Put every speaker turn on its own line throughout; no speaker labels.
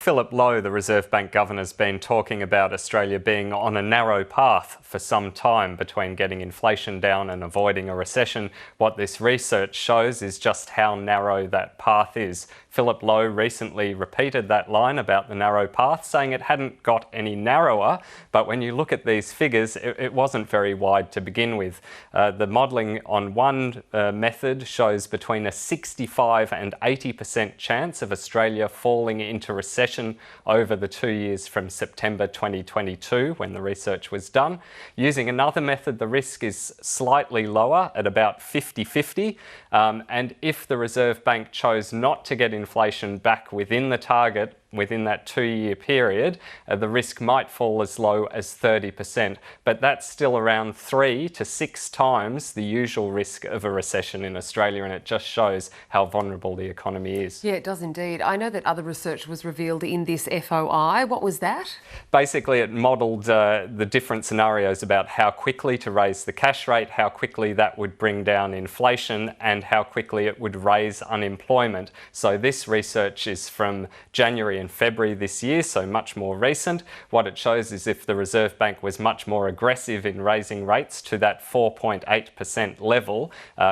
Philip Lowe, the Reserve Bank Governor, has been talking about Australia being on a narrow path for some time between getting inflation down and avoiding a recession. What this research shows is just how narrow that path is. Philip Lowe recently repeated that line about the narrow path, saying it hadn't got any narrower, but when you look at these figures, it wasn't very wide to begin with. The modelling on one method shows between a 65 and 80% chance of Australia falling into recession over the 2 years from September 2022, when the research was done. Using another method, the risk is slightly lower at about 50-50. And if the Reserve Bank chose not to get inflation back within the target within that 2-year period, the risk might fall as low as 30%. But that's still around 3 to 6 times the usual risk of a recession in Australia, and it just shows how vulnerable the economy is.
Yeah, it does indeed. I know that other research was revealed in this FOI. What was that?
Basically, it modelled the different scenarios about how quickly to raise the cash rate, how quickly that would bring down inflation, and how quickly it would raise unemployment. So this research is from January and February this year, so much more recent. What it shows is if the Reserve Bank was much more aggressive in raising rates to that 4.8% level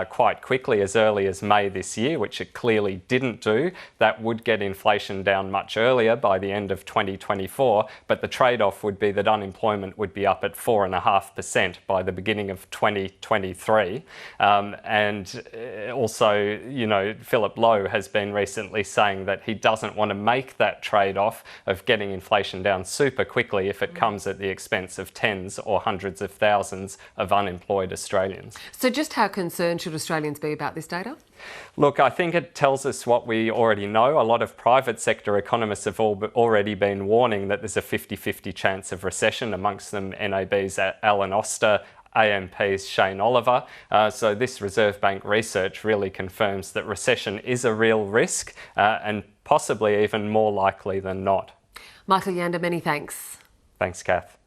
quite quickly as early as May this year, which it clearly didn't do, that would get inflation down much earlier by the end of 2024, but the trade-off would be that unemployment would be up at 4.5% by the beginning of 2023. And also, you know, Philip Lowe has been recently saying that he doesn't want to make that trade-off of getting inflation down super quickly if it comes at the expense of tens or hundreds of thousands of unemployed Australians.
So just how concerned should Australians be about this data?
Look, I think it tells us what we already know. A lot of private sector economists have already been warning that there's a 50-50 chance of recession, amongst them NAB's Alan Oster, AMP's Shane Oliver. So this Reserve Bank research really confirms that recession is a real risk and possibly even more likely than not.
Michael Yander, many thanks.
Thanks, Kath.